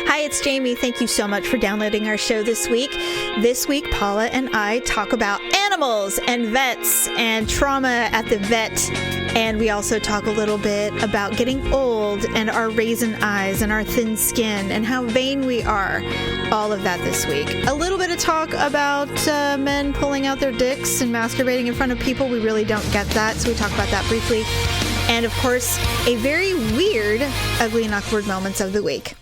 Hi, it's Jamie. Thank you so much for downloading our show this week. This week, Paula and I talk about animals and vets and trauma at the vet. And we also talk a little bit about getting old and our raisin eyes and our thin skin and how vain we are. All of that this week. A little bit of talk about men pulling out their dicks and masturbating in front of people. We really don't get that, so we talk about that briefly. And of course, a very weird Ugly and Awkward Moments of the week.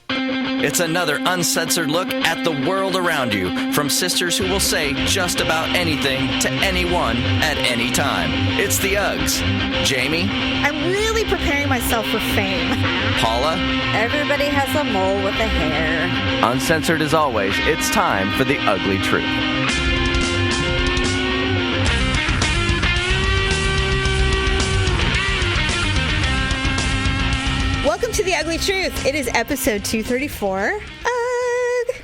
It's another uncensored look at the world around you, from sisters who will say just about anything to anyone at any time. It's the Uggs. Jamie? I'm really preparing myself for fame. Paula? Everybody has a mole with a hair. Uncensored as always, it's time for the Uglee Truth. Welcome to the Uglee Truth. It is episode 234. Ugh.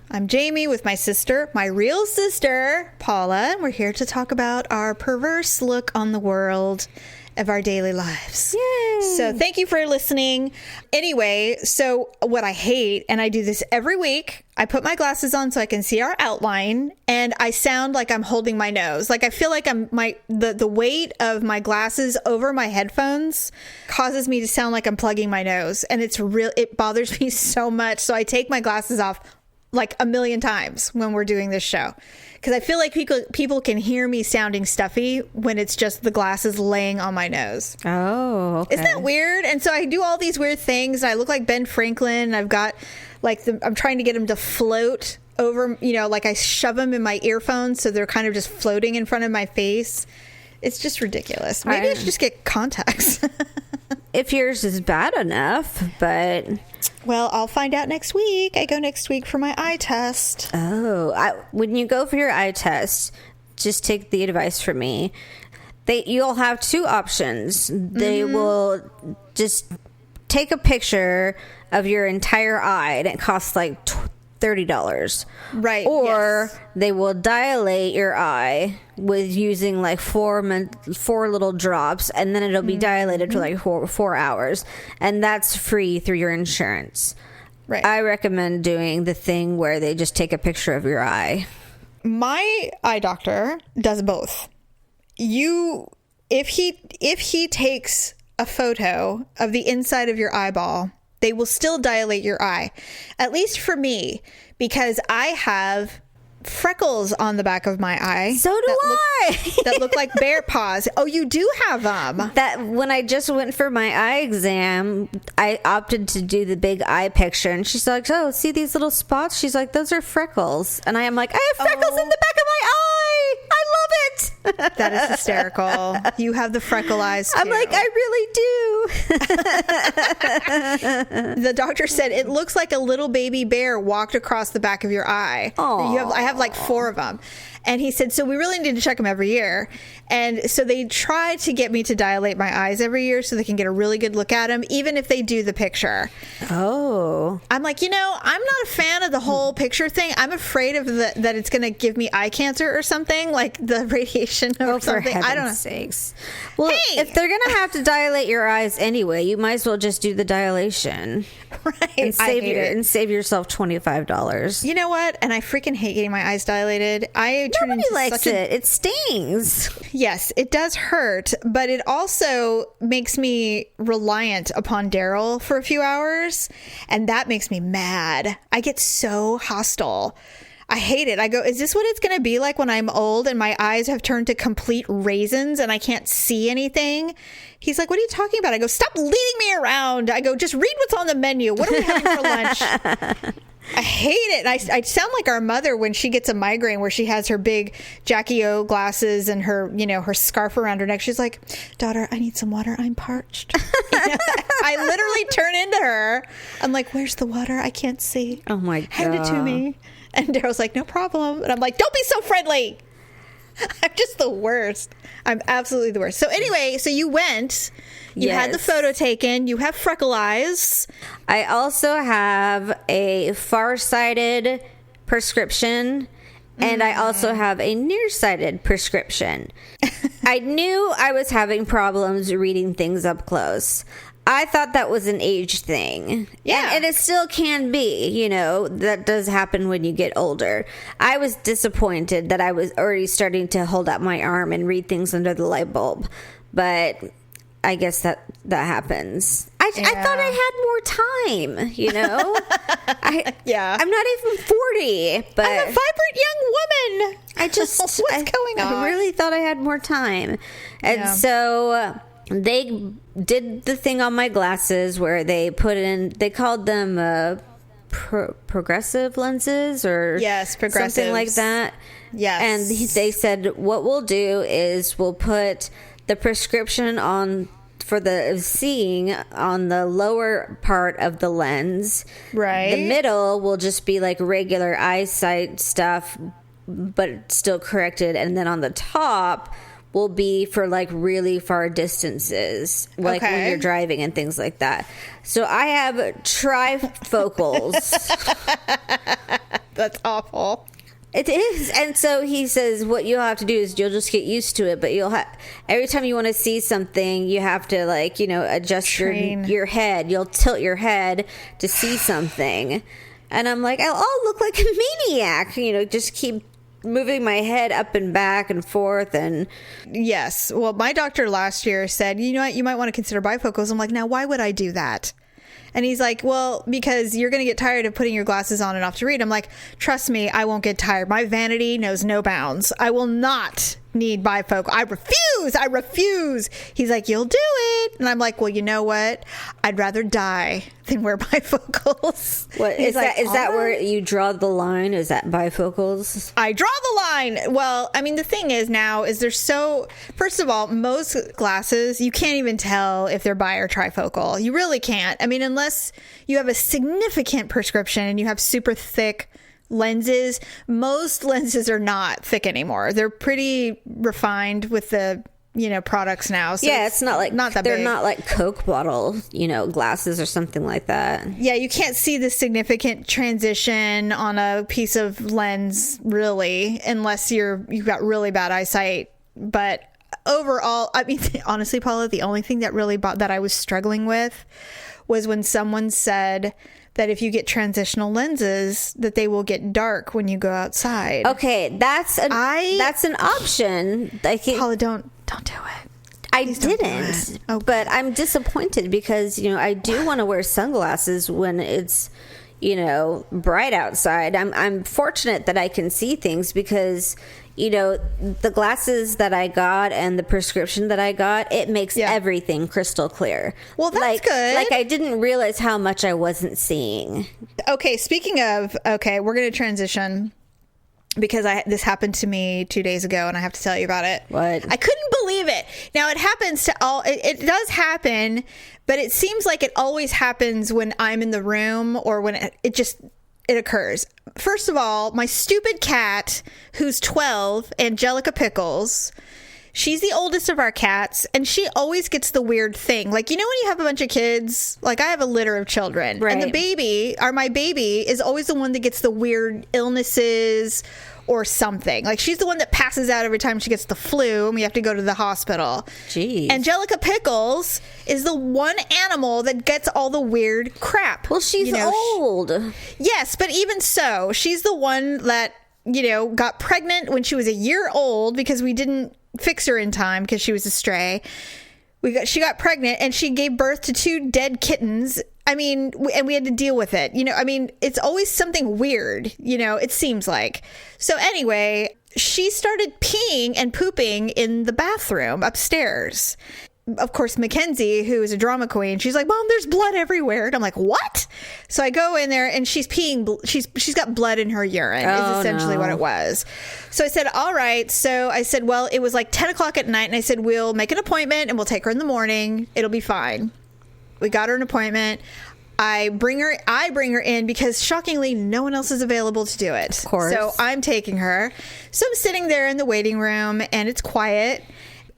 I'm Jamie with my sister, my real sister, Paula. We're here to talk about our perverse look on the world of our daily lives. Yay! So thank you for listening. Anyway, so what I hate, and I do this every week, I put my glasses on so I can see our outline, and I sound like I'm holding my nose. Like I feel like the weight of my glasses over my headphones causes me to sound like I'm plugging my nose, and it bothers me so much. So I take my glasses off like a million times when we're doing this show, because I feel like people can hear me sounding stuffy when it's just the glasses laying on my nose. Oh, okay. Isn't that weird? And so I do all these weird things. And I look like Ben Franklin. I've got I'm trying to get them to float over, like I shove them in my earphones so they're kind of just floating in front of my face. It's just ridiculous. Maybe I should just get contacts. If yours is bad enough, but... Well, I'll find out next week. I go next week for my eye test. Oh, when you go for your eye test, just take the advice from me. You'll have two options. They will just take a picture of your entire eye, and it costs like $30. Right. Or yes. They will dilate your eye with using like four little drops, and then it'll be dilated for like 4 hours, and that's free through your insurance. Right. I recommend doing the thing where they just take a picture of your eye. My eye doctor does both. If he takes a photo of the inside of your eyeball, they will still dilate your eye. At least for me, because I have freckles on the back of my eye. So do I. That look like bear paws. Oh, you do have them. That when I just went for my eye exam, I opted to do the big eye picture, and she's like, "Oh, see these little spots?" She's like, "Those are freckles," and I am like, "I have freckles in the back of my eye. I love it." That is hysterical. You have the freckle eyes too. I'm like, I really do. The doctor said it looks like a little baby bear walked across the back of your eye. I have like 4 of them. And he said, so we really need to check them every year. And so they try to get me to dilate my eyes every year so they can get a really good look at them, even if they do the picture. Oh. I'm like, I'm not a fan of the whole picture thing. I'm afraid of that it's going to give me eye cancer or something, like the radiation or something. For I don't know. Sakes. Well, Hey! if they're going to have to dilate your eyes anyway, you might as well just do the dilation. Right. And save yourself $25. You know what? And I freaking hate getting my eyes dilated. Nobody likes it. It stings. Yes, it does hurt, but it also makes me reliant upon Daryl for a few hours, and that makes me mad. I get so hostile. I hate it. I go, is this what it's going to be like when I'm old and my eyes have turned to complete raisins and I can't see anything? He's like, what are you talking about? I go, stop leading me around. I go, just read what's on the menu. What are we having for lunch? I hate it. I sound like our mother when she gets a migraine, where she has her big Jackie O glasses and her, her scarf around her neck. She's like, daughter, I need some water. I'm parched. I literally turn into her. I'm like, where's the water? I can't see. Oh my God. Hand it to me. And Daryl's like, no problem. And I'm like, don't be so friendly. I'm just the worst. I'm absolutely the worst. So anyway, so you went, you had the photo taken, you have freckle eyes. I also have a far-sighted prescription, and I also have a nearsighted prescription. I knew I was having problems reading things up close. I thought that was an age thing. Yeah. And it still can be, you know, that does happen when you get older. I was disappointed that I was already starting to hold out my arm and read things under the light bulb. But I guess that happens. I thought I had more time, you know? Yeah. I'm not even 40, but I'm a vibrant young woman. What's going on? I really thought I had more time. And so they did the thing on my glasses where they called them progressive lenses or progressives. something like that. Yes. And they said, what we'll do is we'll put the prescription for the seeing on the lower part of the lens. Right. The middle will just be like regular eyesight stuff, but still corrected. And then on the top will be for like really far distances, like when you're driving and things like that. So I have trifocals. That's awful. It is. And so he says what you'll have to do is you'll just get used to it, but you'll have every time you want to see something, you have to like, you know, adjust your head. You'll tilt your head to see something. And I'm like, I'll look like a maniac, you know, just keep moving my head up and back and forth. And yes. Well, my doctor last year said, you know what, you might want to consider bifocals. I'm like, now why would I do that? And he's like, well, because you're going to get tired of putting your glasses on and off to read. I'm like, trust me, I won't get tired. My vanity knows no bounds. I will not need bifocal. I refuse. He's like, you'll do it. And I'm like, well, you know what? I'd rather die than wear bifocals. What is that? Is that where you draw the line? Is that bifocals? I draw the line. Well, I mean, the thing is now is first of all, most glasses, you can't even tell if they're bi or trifocal. You really can't. I mean, unless you have a significant prescription and you have super thick lenses. Most lenses are not thick anymore. They're pretty refined with the, you know, products now. So yeah, it's not that they're big. not like Coke bottle, you know, glasses or something like that. Yeah, you can't see the significant transition on a piece of lens really, unless you've got really bad eyesight. But overall, I mean, honestly, Paula, the only thing that I was struggling with was when someone said that if you get transitional lenses, that they will get dark when you go outside. Okay, that's an option. I think, Paula, don't do it. I didn't, but I'm disappointed because, you know, I do want to wear sunglasses when it's, you know, bright outside. I'm fortunate that I can see things because, you know, the glasses that I got and the prescription that I got, it makes everything crystal clear. Well, that's good. Like, I didn't realize how much I wasn't seeing. Okay, speaking of, we're going to transition because this happened to me 2 days ago and I have to tell you about it. What? I couldn't believe it. Now, it happens to it does happen, but it seems like it always happens when I'm in the room or when it occurs. First of all, my stupid cat, who's 12, Angelica Pickles, she's the oldest of our cats, and she always gets the weird thing. Like, you know when you have a bunch of kids? Like, I have a litter of children. Right. And my baby, is always the one that gets the weird illnesses or something. Like, she's the one that passes out every time she gets the flu, and we have to go to the hospital. Jeez. Angelica Pickles is the one animal that gets all the weird crap. Well, she's old. Yes, but even so, she's the one that, you know, got pregnant when she was a year old because we didn't fix her in time because she was a stray. She got pregnant and she gave birth to 2 dead kittens. I mean, and we had to deal with it. You know, I mean, it's always something weird, you know, it seems like. So anyway, she started peeing and pooping in the bathroom upstairs. Of course, Mackenzie, who is a drama queen, she's like, Mom, there's blood everywhere. And I'm like, what? So I go in there and she's peeing. She's got blood in her urine is essentially what it was. So I said, all right. So I said, well, it was like 10 o'clock at night. And I said, we'll make an appointment and we'll take her in the morning. It'll be fine. We got her an appointment. I bring her in because shockingly, no one else is available to do it. Of course. So I'm taking her. So I'm sitting there in the waiting room and it's quiet.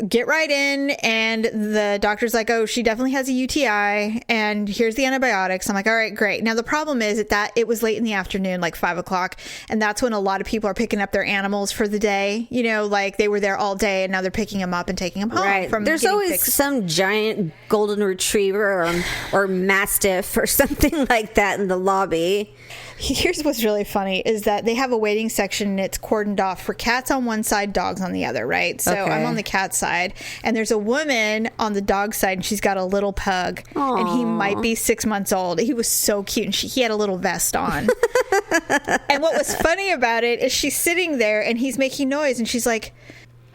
get right in, and the doctor's like, oh, she definitely has a UTI, and here's the antibiotics. I'm like, all right, great. Now the problem is that it was late in the afternoon, like 5 o'clock, and that's when a lot of people are picking up their animals for the day. You know, like they were there all day, and now they're picking them up and taking them home. Right. There's always fixed. Some giant golden retriever or mastiff or something like that in the lobby. Here's what's really funny is that they have a waiting section, and it's cordoned off for cats on one side, dogs on the other, right? So Okay. I'm on the cat side, and there's a woman on the dog side, and she's got a little pug. Aww. And he might be 6 months old. He was so cute, and he had a little vest on. And what was funny about it is she's sitting there, and he's making noise, and she's like,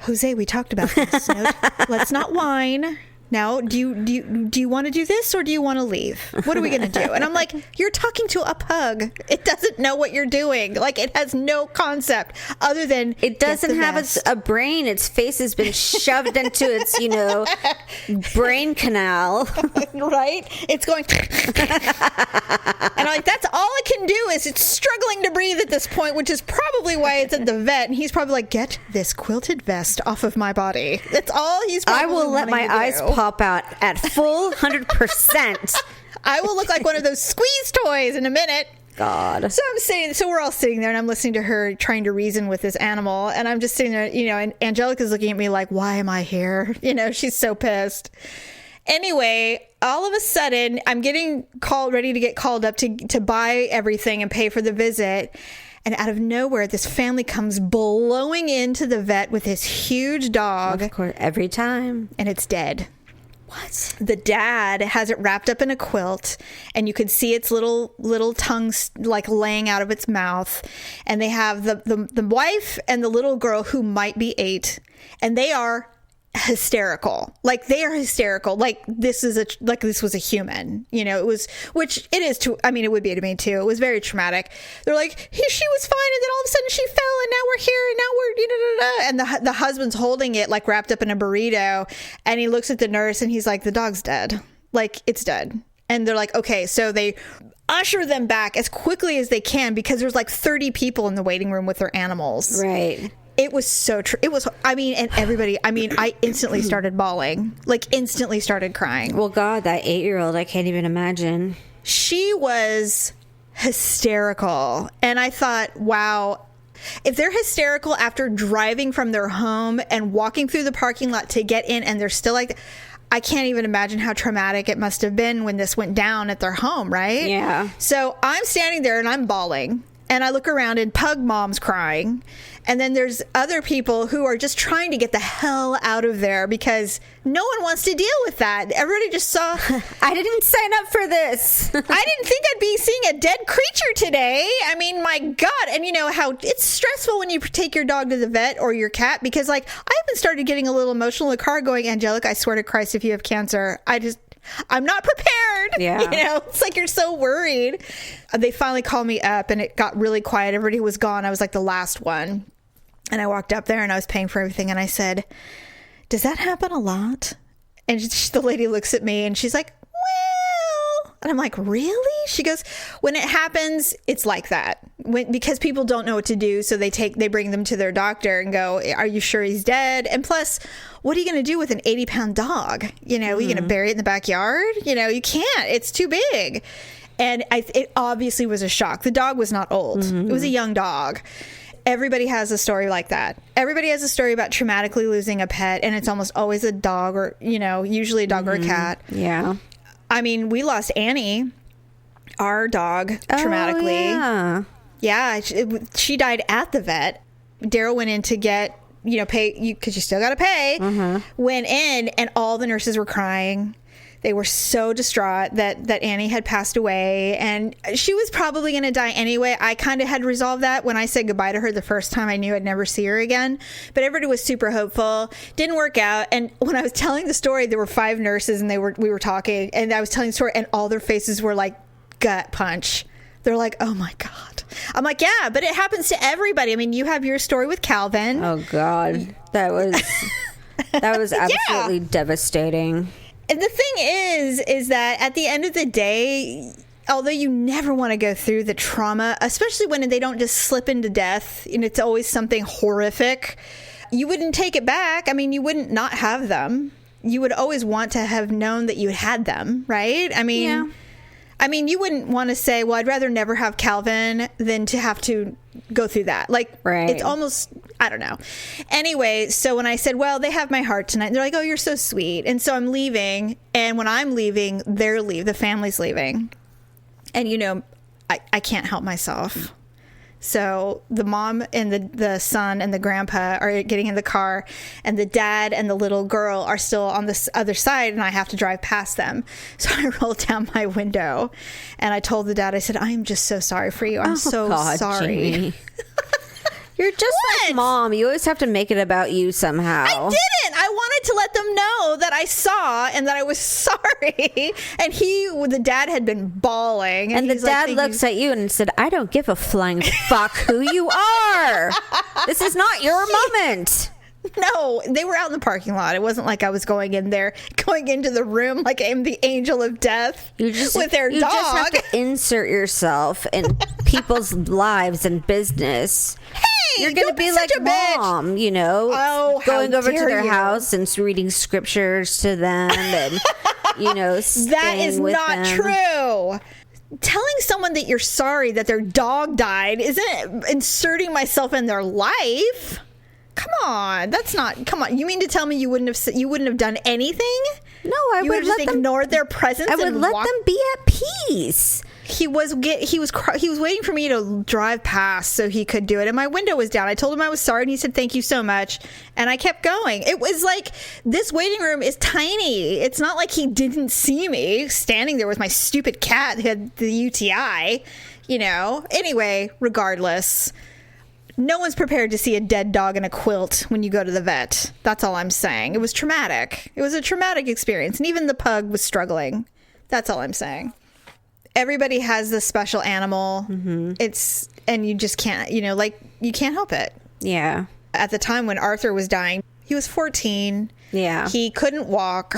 Jose, we talked about this. No, let's not whine. Now, do you want to do this, or do you want to leave? What are we going to do? And I'm like, you're talking to a pug. It doesn't know what you're doing. Like, it has no concept other than it doesn't have a brain. Its face has been shoved into its, brain canal. Right? It's going. And I'm like, that's all it can do is it's struggling to breathe at this point, which is probably why it's at the vet. And he's probably like, get this quilted vest off of my body. That's all he's probably I will let my eyes pop out at full 100%. I will look like one of those squeeze toys in a minute. God. So we're all sitting there, and I'm listening to her trying to reason with this animal, and I'm just sitting there, and Angelica's looking at me like, why am I here? She's so pissed. Anyway, all of a sudden, I'm getting ready to get called up to buy everything and pay for the visit. And out of nowhere, this family comes blowing into the vet with this huge dog. Of course, every time. And it's dead. What? The dad has it wrapped up in a quilt, and you could see its little tongue like laying out of its mouth. And they have the wife and the little girl who might be 8, and they are hysterical. Like, they are hysterical. Like this was a human. It was, which it is to. I mean, it would be to me too. It was very traumatic. They're like, she was fine, and then all of a sudden she fell, and now we're here, and now we're and the husband's holding it like wrapped up in a burrito, and he looks at the nurse, and he's like, the dog's dead. Like, it's dead. And they're like, okay, so they usher them back as quickly as they can because there's like 30 people in the waiting room with their animals. Right. It was so true. It was, and everybody, I instantly started bawling, like instantly started crying. Well, God, that 8-year-old, I can't even imagine. She was hysterical. And I thought, wow, if they're hysterical after driving from their home and walking through the parking lot to get in, and they're still like, I can't even imagine how traumatic it must have been when this went down at their home, right? Yeah. So I'm standing there and I'm bawling. And I look around, and Pug Mom's crying. And then there's other people who are just trying to get the hell out of there because no one wants to deal with that. Everybody just saw. I didn't sign up for this. I didn't think I'd be seeing a dead creature today. I mean, my God. And you know how it's stressful when you take your dog to the vet or your cat, because like I even started getting a little emotional in the car going, Angelica, I swear to Christ, if you have cancer, I'm not prepared. Yeah. It's like you're so worried. They finally called me up, and it got really quiet. Everybody was gone. I was like the last one. And I walked up there, and I was paying for everything. And I said, does that happen a lot? And the lady looks at me, and she's like, well, and I'm like, really? She goes, when it happens, it's like that. Because people don't know what to do. So they bring them to their doctor and go, are you sure he's dead? And plus, what are you going to do with an 80-pound dog? Are you going to bury it in the backyard? You can't. It's too big. And it obviously was a shock. The dog was not old. Mm-hmm. It was a young dog. Everybody has a story like that. Everybody has a story about traumatically losing a pet, and it's almost always a dog or, usually a dog or a cat. Yeah. I mean, we lost Annie, our dog, traumatically. Oh, yeah. Yeah, she died at the vet. Daryl went in to get, pay, because you still got to pay. Mm-hmm. Went in, and all the nurses were crying. They were so distraught that Annie had passed away, and she was probably going to die anyway. I kind of had resolved that when I said goodbye to her the first time. I knew I'd never see her again, but everybody was super hopeful. Didn't work out. And when I was telling the story, there were 5 nurses, and we were talking, and I was telling the story, and all their faces were like gut punch. They're like, oh my God. I'm like, yeah, but it happens to everybody. I mean, you have your story with Calvin. Oh God. That was absolutely devastating. And the thing is that at the end of the day, although you never want to go through the trauma, especially when they don't just slip into death, and it's always something horrific, you wouldn't take it back. I mean, you wouldn't not have them. You would always want to have known that you had them, right? I mean, you wouldn't want to say, well, I'd rather never have Calvin than to have to go through that. Like, It's almost, I don't know. Anyway, so when I said, well, they have my heart tonight, they're like, oh, you're so sweet. And so I'm leaving. And when I'm leaving, the family's leaving. And, I can't help myself. So the mom and the son and the grandpa are getting in the car, and the dad and the little girl are still on this other side, and I have to drive past them. So I rolled down my window and I told the dad, I said, I am just so sorry for you. I'm sorry. Jamie. You're just like Mom. You always have to make it about you somehow. I didn't. I wanted to let them know that I saw and that I was sorry. And the dad had been bawling. And the dad looks at you and said, I don't give a flying fuck who you are. This is not your moment. No, they were out in the parking lot. It wasn't like I was going into the room like I'm the angel of death with their dog. You just have to insert yourself in people's lives and business. You're going to be like Mom, going over to their house and reading scriptures to them and, that is not true. Telling someone that you're sorry that their dog died isn't inserting myself in their life. Come on. Come on. You mean to tell me you wouldn't have done anything? No, I would just ignored their presence. I would let them be at peace. He was waiting for me to drive past so he could do it, and my window was down. I told him I was sorry, and he said thank you so much, and I kept going. It was like, this waiting room is tiny. It's not like he didn't see me standing there with my stupid cat who had the UTI, Anyway, regardless, no one's prepared to see a dead dog in a quilt when you go to the vet. That's all I'm saying. It was traumatic. It was a traumatic experience, and even the pug was struggling. That's all I'm saying. Everybody has this special animal. Mm-hmm. And you just can't, you can't help it. Yeah. At the time when Arthur was dying, he was 14. Yeah. He couldn't walk.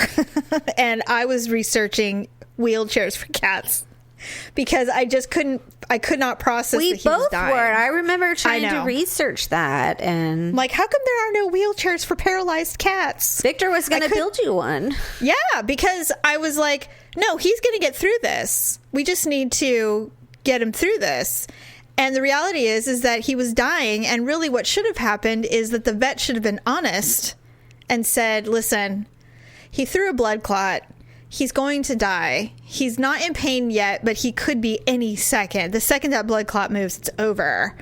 And I was researching wheelchairs for cats because I could not process that he was dying. We both were. I remember trying to research that. And like, how come there are no wheelchairs for paralyzed cats? Victor was going to build you one. Yeah, because I was like, no, he's going to get through this. We just need to get him through this. And the reality is that he was dying. And really what should have happened is that the vet should have been honest and said, listen, he threw a blood clot. He's going to die. He's not in pain yet, but he could be any second. The second that blood clot moves, it's over.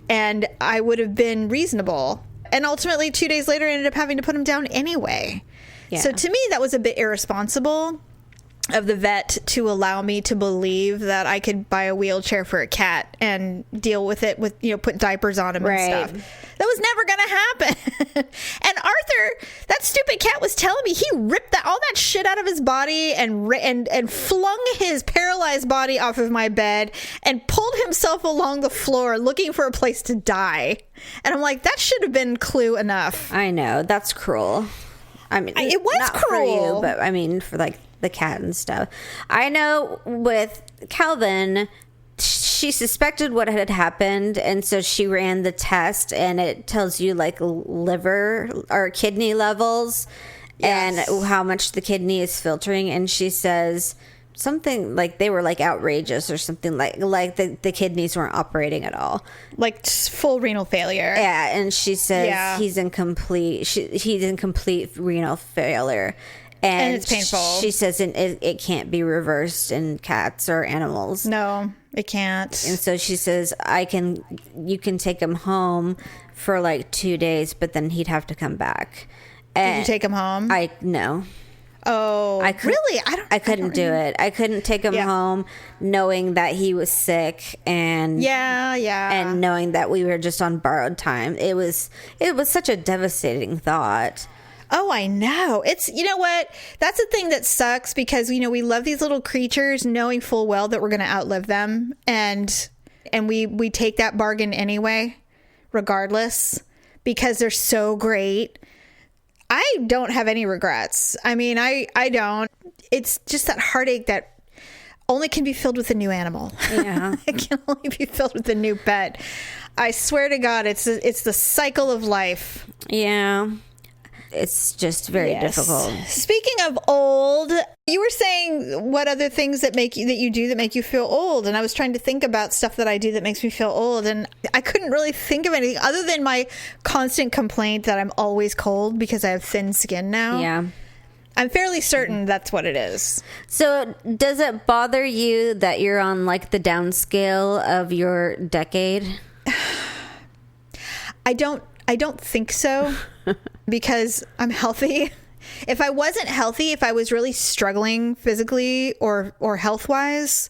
And I would have been reasonable. And ultimately, 2 days later, I ended up having to put him down anyway. Yeah. So to me, that was a bit irresponsible of the vet to allow me to believe that I could buy a wheelchair for a cat and deal with it with, put diapers on him and stuff. That was never going to happen. And Arthur, that stupid cat was telling me he ripped all that shit out of his body and flung his paralyzed body off of my bed and pulled himself along the floor looking for a place to die. And I'm like, that should have been clue enough. I know. That's cruel. I mean, it was not cruel. For you, but I mean, for like the cat and stuff. I know with Calvin, she suspected what had happened, and so she ran the test, and it tells you like liver or kidney levels. Yes. And how much the kidney is filtering, and she says something like they were like outrageous or something like the kidneys weren't operating at all, like full renal failure. Yeah, and she says he's in complete renal failure. And it's painful. She says it can't be reversed in cats or animals. No, it can't. And so she says, you can take him home for like 2 days, but then he'd have to come back. Did you take him home? No. Oh, really? I couldn't do it. I couldn't take him home knowing that he was sick and and knowing that we were just on borrowed time. It was such a devastating thought. Oh, I know. It's, you know what? That's the thing that sucks because, we love these little creatures knowing full well that we're going to outlive them. And we take that bargain anyway, regardless, because they're so great. I don't have any regrets. I mean, I don't. It's just that heartache that only can be filled with a new animal. Yeah. It can only be filled with a new pet. I swear to God, it's the cycle of life. Yeah. It's just very difficult. Speaking of old, you were saying what other things that you do that make you feel old, and I was trying to think about stuff that I do that makes me feel old, and I couldn't really think of anything other than my constant complaint that I'm always cold because I have thin skin now. Yeah. I'm fairly certain that's what it is. So does it bother you that you're on like the downscale of your decade? I don't think so because I'm healthy. If I wasn't healthy, if I was really struggling physically or health-wise,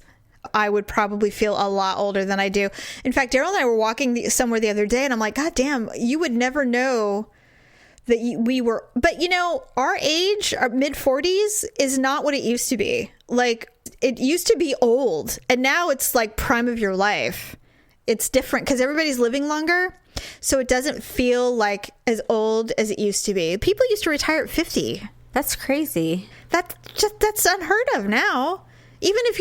I would probably feel a lot older than I do. In fact, Daryl and I were walking somewhere the other day, and I'm like, God damn, you would never know that we were. But, you know, our age, our mid-40s, is not what it used to be. Like, it used to be old, and now it's like prime of your life. It's different because everybody's living longer. So it doesn't feel like as old as it used to be. People used to retire at 50. That's crazy. That's unheard of now. Even if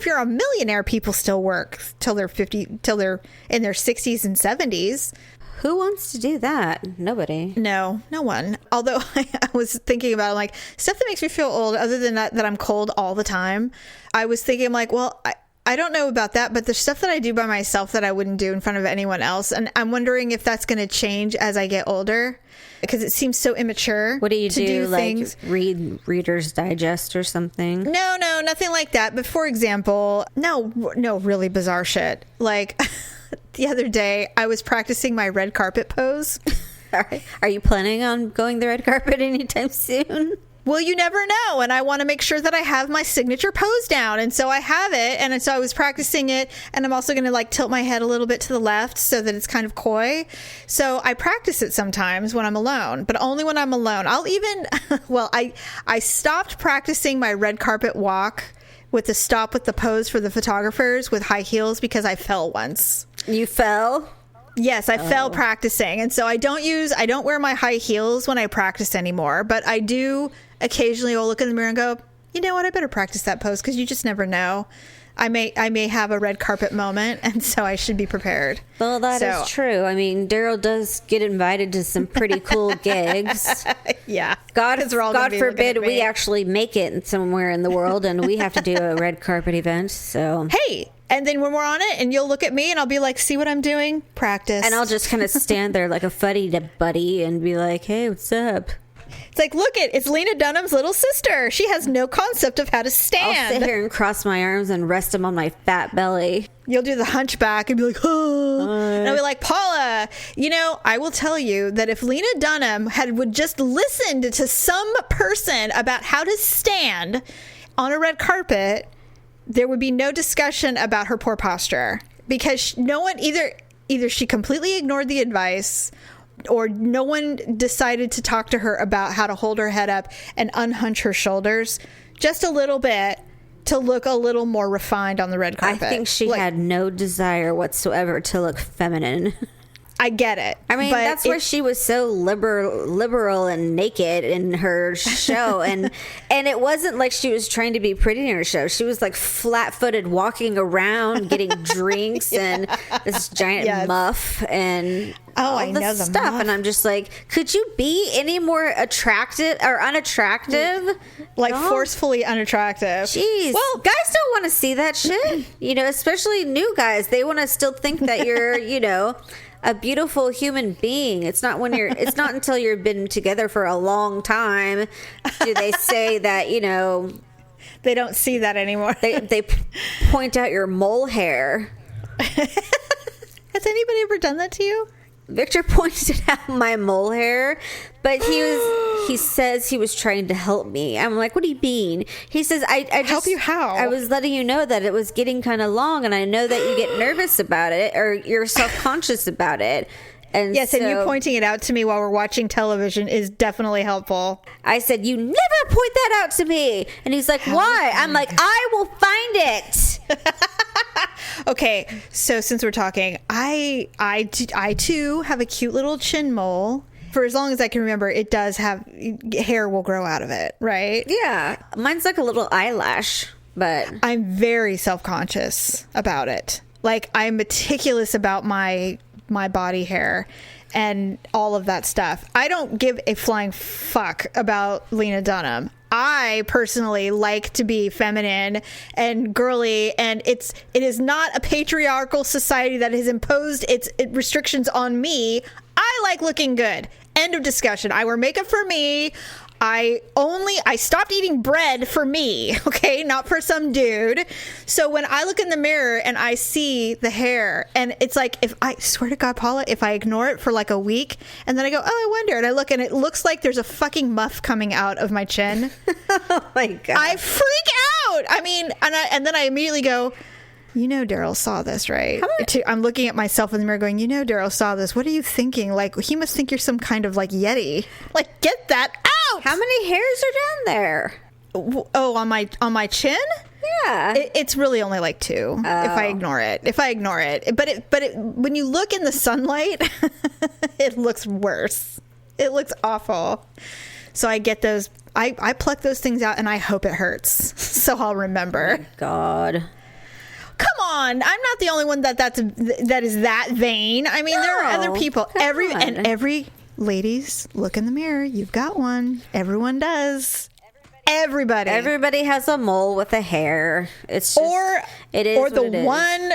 you're a millionaire, people still work till they're 50, till they're in their 60s and 70s. Who wants to do that? Nobody. No one. Although I was thinking about like stuff that makes me feel old, other than that I'm cold all the time. I was thinking, I'm like, well, I don't know about that, but there's stuff that I do by myself that I wouldn't do in front of anyone else. And I'm wondering if that's going to change as I get older, because it seems so immature. What do you do? Like things. Read Reader's Digest or something? No, nothing like that. But for example, no, really bizarre shit. Like the other day I was practicing my red carpet pose. Are you planning on going the red carpet anytime soon? Well, you never know. And I want to make sure that I have my signature pose down. And so I have it. And so I was practicing it. And I'm also going to like tilt my head a little bit to the left so that it's kind of coy. So I practice it sometimes when I'm alone, but only when I'm alone. I'll even, well, I stopped practicing my red carpet walk with the stop with the pose for the photographers with high heels because I fell once. You fell? Yes, I fell practicing. And so I don't wear my high heels when I practice anymore, but I do occasionally will look in the mirror and go, you know what, I better practice that pose because you just never know. I may have a red carpet moment, and so I should be prepared. Well, that is true. I mean, Daryl does get invited to some pretty cool gigs. Yeah. God forbid we actually make it somewhere in the world and we have to do a red carpet event. So hey, and then when we're on it and you'll look at me and I'll be like, see what I'm doing? Practice. And I'll just kind of stand there like a buddy and be like, hey, what's up? It's like, look, it's Lena Dunham's little sister. She has no concept of how to stand. I'll sit here and cross my arms and rest them on my fat belly. You'll do the hunchback and be like, oh. And I'll be like, Paula, you know, I will tell you that if Lena Dunham would just listened to some person about how to stand on a red carpet, there would be no discussion about her poor posture, because no one either she completely ignored the advice, or no one decided to talk to her about how to hold her head up and unhunch her shoulders just a little bit to look a little more refined on the red carpet. I think she had no desire whatsoever to look feminine. I get it. I mean, that's where she was so liberal and naked in her show, and it wasn't like she was trying to be pretty in her show. She was like flat-footed, walking around, getting drinks and this giant muff and all this stuff. Muff. And I'm just like, could you be any more attractive or unattractive? Like forcefully unattractive. Jeez. Well, guys don't want to see that shit. You know, especially new guys. They want to still think that you're, you know, a beautiful human being. It's not until you've been together for a long time do they say that, you know, they don't see that anymore. They point out your mole hair. Has anybody ever done that to you? Victor pointed out my mole hair, but he says he was trying to help me. I'm like, what do you mean? He says, I just help you how? I was letting you know that it was getting kind of long, and I know that you get nervous about it or you're self-conscious about it. And yes, and you pointing it out to me while we're watching television is definitely helpful. I said, you never point that out to me. And he's like, why? I'm like, I will find it. Okay, so since we're talking, I too have a cute little chin mole. For as long as I can remember, it does have hair will grow out of it, right? Yeah, mine's like a little eyelash. But I'm very self-conscious about it. Like, I'm meticulous about my body hair and all of that stuff. I don't give a flying fuck about Lena Dunham. I personally like to be feminine and girly, and it is not a patriarchal society that has imposed its restrictions on me. I like looking good. End of discussion. I wear makeup for me. I stopped eating bread for me, okay, not for some dude. So when I look in the mirror and I see the hair, and it's like, if I swear to God, Paula, if I ignore it for like a week and then I go, oh, I wonder, and I look and it looks like there's a fucking muff coming out of my chin. Oh my God. I freak out. I mean, and then I immediately go, you know, Daryl saw this, right? I'm looking at myself in the mirror going, you know, Daryl saw this. What are you thinking? Like, he must think you're some kind of like Yeti. Like, get that out. How many hairs are down there? Oh, on my chin? Yeah. It's really only like 2 if I ignore it. But when you look in the sunlight, it looks worse. It looks awful. So I get those. I pluck those things out and I hope it hurts. So I'll remember. Oh my God. Come on, I'm not the only one that is that vain. I mean, there are other people. Every ladies, look in the mirror. You've got one. Everyone does. Everybody has a mole with a hair. It's just, or the one.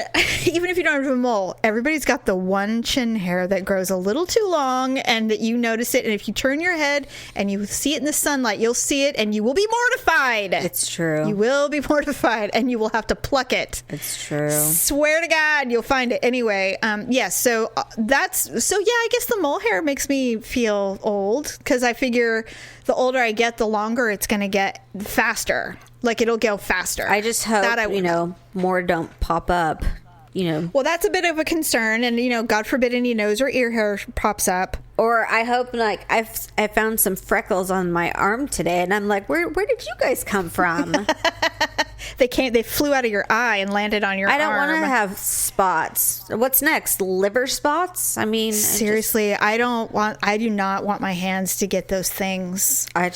Even if you don't have a mole, everybody's got the one chin hair that grows a little too long, and that you notice it. And if you turn your head and you see it in the sunlight, you'll see it, and you will be mortified. It's true. You will be mortified, and you will have to pluck it. It's true. Swear to God, you'll find it anyway. Yes. So I guess the mole hair makes me feel old, because I figure the older I get, the longer it's going to get faster. Like, it'll go faster. I just hope, more don't pop up, Well, that's a bit of a concern. And, God forbid any nose or ear hair pops up. Or I hope, like, I found some freckles on my arm today. And I'm like, where did you guys come from? They flew out of your eye and landed on your arm. I don't want to have spots. What's next? Liver spots? I mean, seriously, I do not want my hands to get those things. or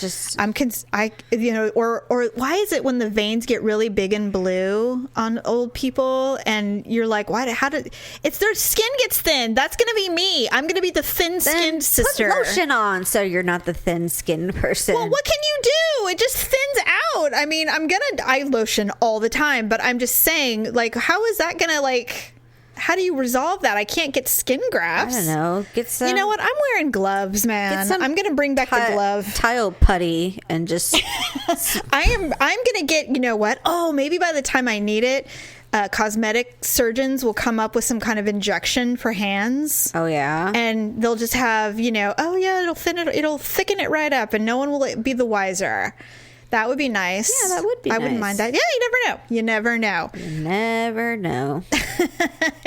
why is it when the veins get really big and blue on old people and you're like, it's their skin gets thin. That's going to be me. I'm going to be the thin-skinned sister. Put lotion on so you're not the thin-skinned person. Well, what can you do? It just thins out. I mean, I lotion all the time, but I'm just saying, like, how is that gonna, like, how do you resolve that? I can't get skin grafts. I don't know. Get some. You know what? I'm wearing gloves, man. I'm gonna bring back the glove. Tile putty and just. I'm gonna get. You know what? Oh, maybe by the time I need it, cosmetic surgeons will come up with some kind of injection for hands. Oh yeah. And they'll just have, it'll thicken it right up, and no one will be the wiser. That would be nice. Yeah, that would be nice. I wouldn't mind that. Yeah, you never know. You never know.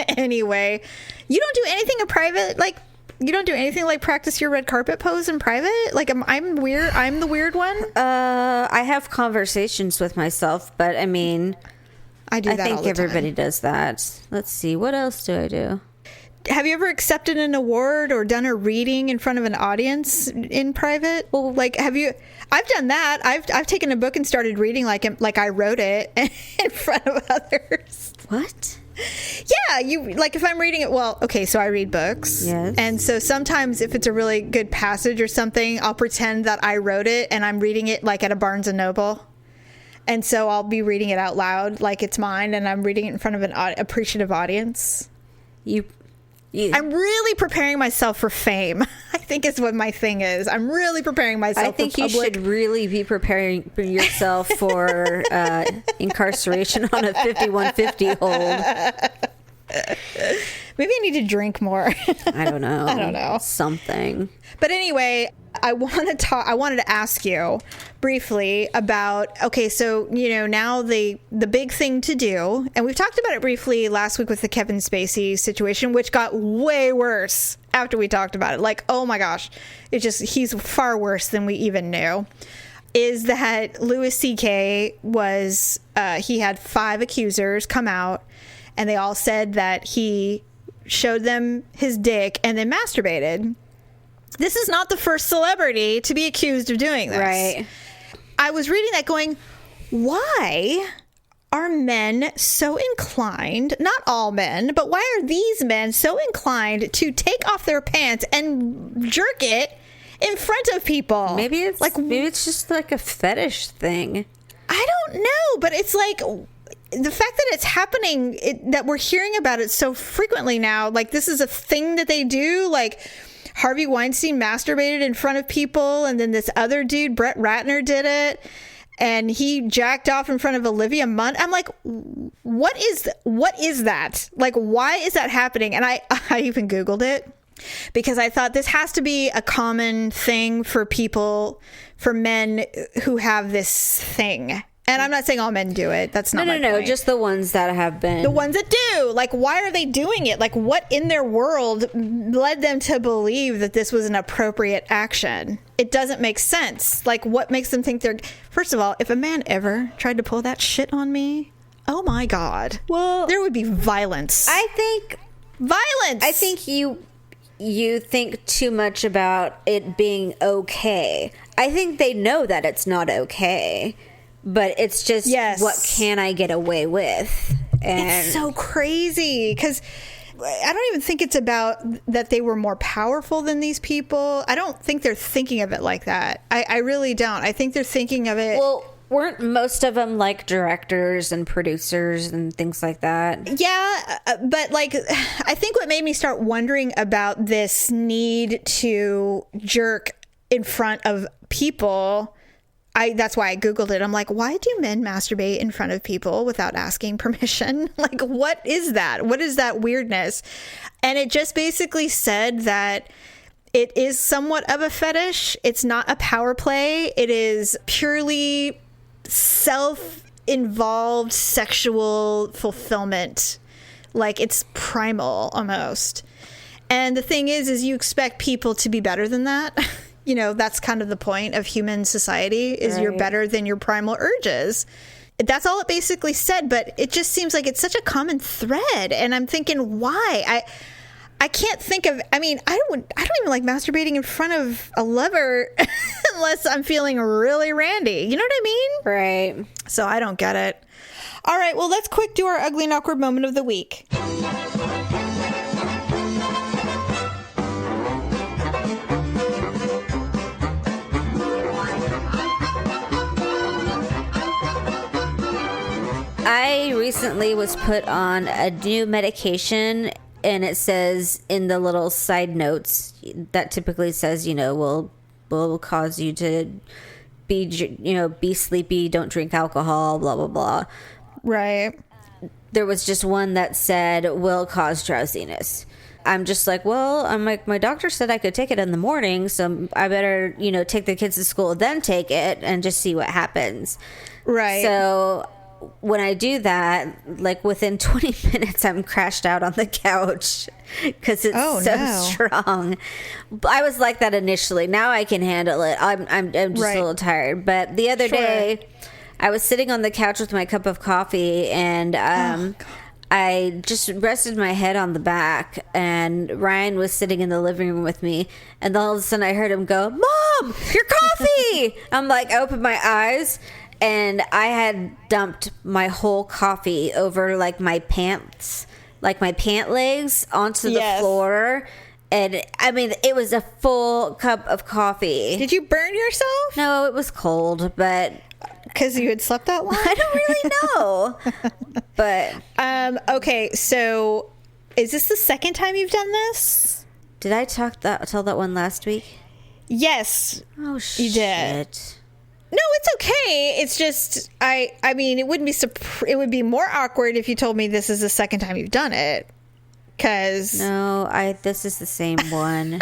Anyway, you don't do anything in private? Like, you don't do anything like practice your red carpet pose in private? Like, I'm weird. I'm the weird one? I have conversations with myself, but I mean, I do that all the time. I think everybody does that. Let's see. What else do I do? Have you ever accepted an award or done a reading in front of an audience in private? Well, like, I've done that. I've taken a book and started reading like I wrote it in front of others. What? Yeah, if I'm reading it, well, okay, so I read books. Yes. And so sometimes if it's a really good passage or something, I'll pretend that I wrote it and I'm reading it like at a Barnes & Noble. And so I'll be reading it out loud like it's mine, and I'm reading it in front of an appreciative audience. I'm really preparing myself for fame, I think is what my thing is. I'm really preparing myself for public. I think you should really be preparing yourself for incarceration on a 5150 hold. Maybe I need to drink more. I don't know. Something. But anyway, I wanted to ask you briefly about, okay, so, now the big thing to do, and we've talked about it briefly last week with the Kevin Spacey situation, which got way worse after we talked about it. Like, oh my gosh, he's far worse than we even knew. Is that Louis C.K. he had 5 accusers come out, and they all said that he showed them his dick and then masturbated. This is not the first celebrity to be accused of doing this. Right. I was reading that going, why are men so inclined, not all men, but why are these men so inclined to take off their pants and jerk it in front of people? Maybe it's just like a fetish thing. I don't know, but it's like the fact that it's happening, that we're hearing about it so frequently now, like this is a thing that they do, like Harvey Weinstein masturbated in front of people, and then this other dude, Brett Ratner, did it, and he jacked off in front of Olivia Munn. I'm like, what is that? Like, why is that happening? And I even Googled it because I thought this has to be a common thing for people, for men who have this thing. And I'm not saying all men do it. That's not my point. Just the ones that have been. The ones that do. Like, why are they doing it? Like, what in their world led them to believe that this was an appropriate action? It doesn't make sense. Like, what makes them think they're... First of all, if a man ever tried to pull that shit on me, oh my God. Well, there would be violence. I think you think too much about it being okay. I think they know that it's not okay. But it's just, what can I get away with? And it's so crazy because I don't even think it's about that they were more powerful than these people. I don't think they're thinking of it like that. I really don't. I think they're thinking of it. Well, weren't most of them like directors and producers and things like that? Yeah, but like, I think what made me start wondering about this need to jerk in front of people, that's why I Googled it. I'm like, why do men masturbate in front of people without asking permission? Like, what is that? What is that weirdness? And it just basically said that it is somewhat of a fetish. It's not a power play. It is purely self-involved sexual fulfillment. Like, it's primal almost. And the thing is you expect people to be better than that. You know, that's kind of the point of human society, is right. You're better than your primal urges. That's all it basically said, but it just seems like it's such a common thread. And I'm thinking, why? I can't think of, I mean, I don't even like masturbating in front of a lover unless I'm feeling really randy. You know what I mean? Right. So I don't get it. All right, well, let's quick do our ugly and awkward moment of the week. I recently was put on a new medication, and it says in the little side notes that typically says, you know, will cause you to be sleepy, don't drink alcohol, blah, blah, blah. Right. There was just one that said will cause drowsiness. I'm just like, well, I'm like, my doctor said I could take it in the morning, so I better, take the kids to school, then take it and just see what happens. Right. So when I do that, like within 20 minutes, I'm crashed out on the couch because it's strong. I was like that initially. Now I can handle it. I'm just a little tired. But the other day, I was sitting on the couch with my cup of coffee, and I just rested my head on the back, and Ryan was sitting in the living room with me, and all of a sudden I heard him go, "Mom, your coffee!" I'm like, I opened my eyes, and I had dumped my whole coffee over like my pants, like my pant legs onto the floor. And I mean, it was a full cup of coffee. Did you burn yourself? No, it was cold, but because you had slept that long? I don't really know. But okay, so is this the second time you've done this? Did I tell that one last week? Yes. Oh shit. You did. No, it's okay. It's just I mean, it would be more awkward if you told me this is the second time you've done it. Cuz this is the same one.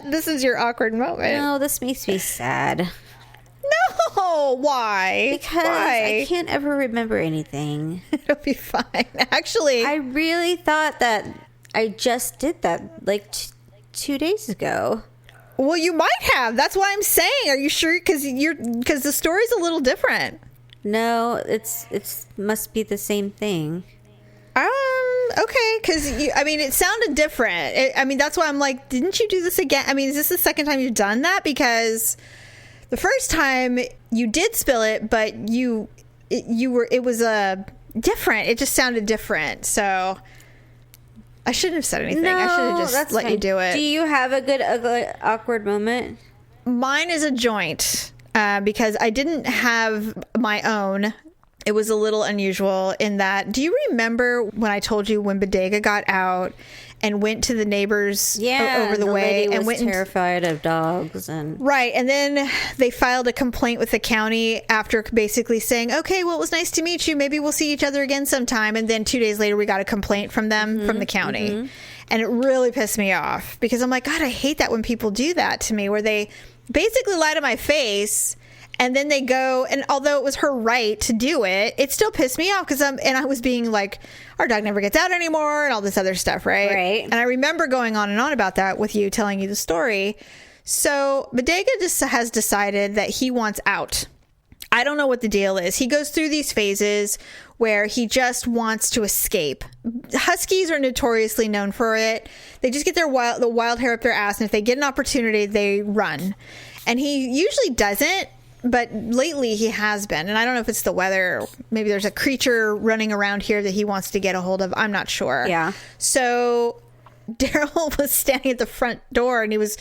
This is your awkward moment. No, this makes me sad. No, why? Because I can't ever remember anything. It'll be fine. Actually, I really thought that I just did that like 2 days ago. Well, you might have. That's why I'm saying. Are you sure? Because the story's a little different. No, it's must be the same thing. Okay, because it sounded different. That's why I'm like, didn't you do this again? I mean, is this the second time you've done that? Because the first time you did spill it, but you it was different. It just sounded different. So I shouldn't have said anything. I should have just let you do it. Do you have a good ugly awkward moment? Mine is a joint because I didn't have my own. It was a little unusual in that. Do you remember when I told you when Bodega got out and went to the neighbors over the way lady and was terrified of dogs and right, and then they filed a complaint with the county after basically saying, okay, well, it was nice to meet you, maybe we'll see each other again sometime, and then 2 days later we got a complaint from them from the county, and it really pissed me off because I'm like, God, I hate that when people do that to me, where they basically lie to my face. And then they go, and although it was her right to do it, it still pissed me off because I was being like, our dog never gets out anymore and all this other stuff, right? Right. And I remember going on and on about that with you, telling you the story. So Bodega just has decided that he wants out. I don't know what the deal is. He goes through these phases where he just wants to escape. Huskies are notoriously known for it. They just get the wild hair up their ass, and if they get an opportunity, they run. And he usually doesn't. But lately he has been, and I don't know if it's the weather. Maybe there's a creature running around here that he wants to get a hold of. I'm not sure. Yeah. So Daryl was standing at the front door, and he was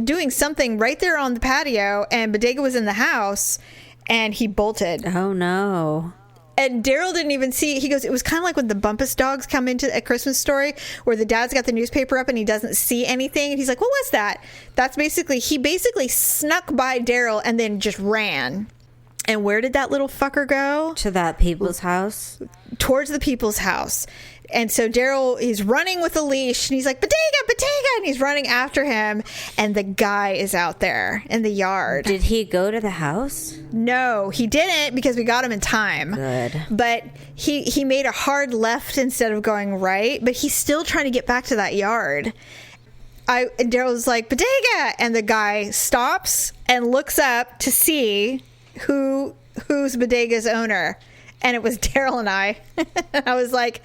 doing something right there on the patio, and Bodega was in the house, and he bolted. Oh, no. And Daryl didn't even see. He goes, it was kind of like when the Bumpus dogs come into A Christmas Story, where the dad's got the newspaper up and he doesn't see anything. And he's like, what was that? That's basically, he basically snuck by Daryl and then just ran. And where did that little fucker go? To that people's house? Towards the people's house. And so Daryl, he's running with a leash, and he's like, Bodega, and he's running after him. And the guy is out there in the yard. Did he go to the house? No, he didn't, because we got him in time. Good. But he made a hard left instead of going right, but he's still trying to get back to that yard. And Daryl's like, Bodega! And the guy stops and looks up to see who's Bodega's owner. And it was Daryl and I. I was like,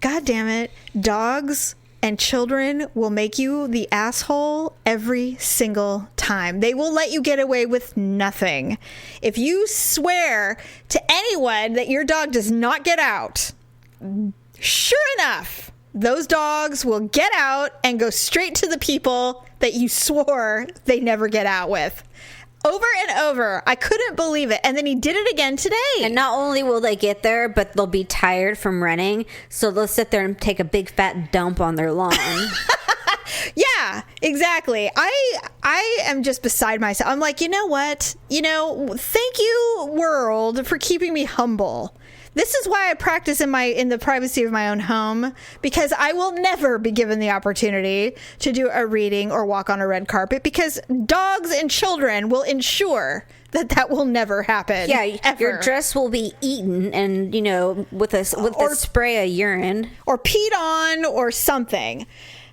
God damn it. Dogs and children will make you the asshole every single time. They will let you get away with nothing. If you swear to anyone that your dog does not get out, sure enough, those dogs will get out and go straight to the people that you swore they never get out with. Over and over. I couldn't believe it. And then he did it again today. And not only will they get there, but they'll be tired from running. So they'll sit there and take a big fat dump on their lawn. Yeah, exactly. I am just beside myself. I'm like, you know what? Thank you, world, for keeping me humble. This is why I practice in the privacy of my own home, because I will never be given the opportunity to do a reading or walk on a red carpet, because dogs and children will ensure that will never happen. Yeah, ever. Your dress will be eaten, and with a spray of urine or peed on or something.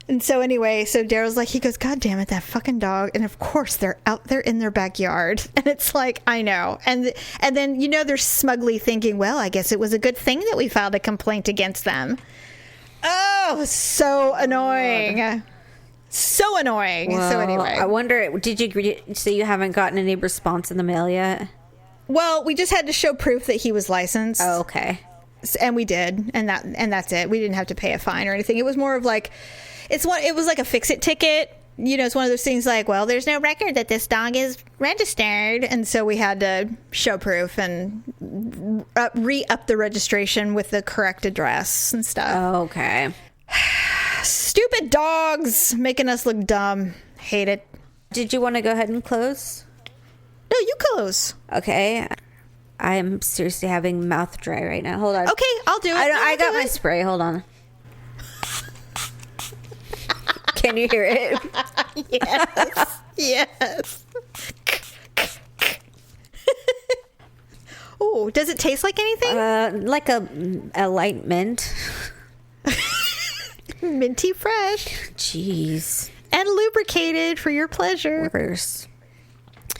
And so anyway, Daryl's like, he goes, God damn it, that fucking dog. And of course they're out there in their backyard. And it's like, I know. And then, they're smugly thinking, well, I guess it was a good thing that we filed a complaint against them. Oh, so annoying. So annoying. Well, so anyway. I wonder, so you haven't gotten any response in the mail yet? Well, we just had to show proof that he was licensed. Oh, okay. And we did. And that's it. We didn't have to pay a fine or anything. It was more of like, it was like a fix-it ticket. It's one of those things like, well, there's no record that this dog is registered. And so we had to show proof and re-up the registration with the correct address and stuff. Okay. Stupid dogs making us look dumb. Hate it. Did you want to go ahead and close? No, you close. Okay. I am seriously having mouth dry right now. Hold on. Okay, I'll do it. I got my spray. Hold on. Can you hear it? Yes. Yes. Oh, does it taste like anything? Like a light mint. Minty fresh. Jeez. And lubricated for your pleasure. Worse.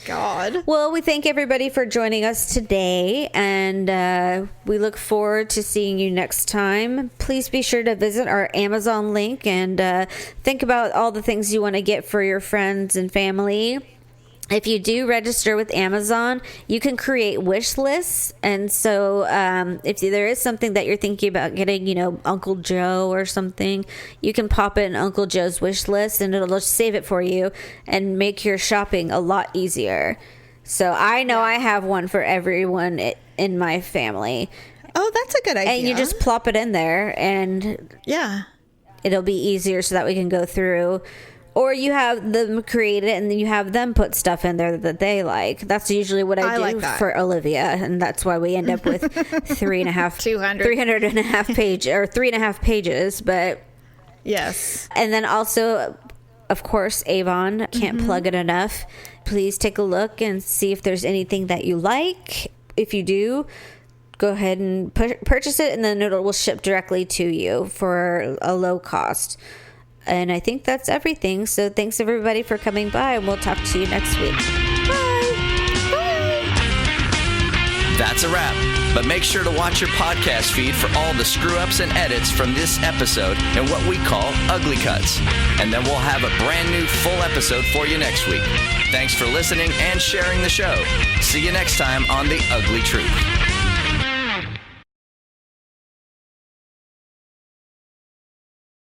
God. Well, we thank everybody for joining us today, and we look forward to seeing you next time. Please be sure to visit our Amazon link and think about all the things you want to get for your friends and family. if you do register with Amazon, you can create wish lists. And so if there is something that you're thinking about getting, you know, Uncle Joe or something, you can pop it in Uncle Joe's wish list and it'll just save it for you and make your shopping a lot easier. So I know I have one for everyone in my family. Oh, that's a good idea. And you just plop it in there and it'll be easier so that we can go through. Or you have them create it and then you have them put stuff in there that they like. That's usually what I do like that. for Olivia. And that's why we end up with 3.5 pages. But yes. And then also, of course, Avon. Can't plug it enough. Please take a look and see if there's anything that you like. If you do, go ahead and purchase it and then it will ship directly to you for a low cost. And I think that's everything. So thanks everybody for coming by, and we'll talk to you next week. Bye. Bye. That's a wrap. But make sure to watch your podcast feed for all the screw-ups and edits from this episode and what we call Ugly Cuts. And then we'll have a brand new full episode for you next week. Thanks for listening and sharing the show. See you next time on The Uglee Truth.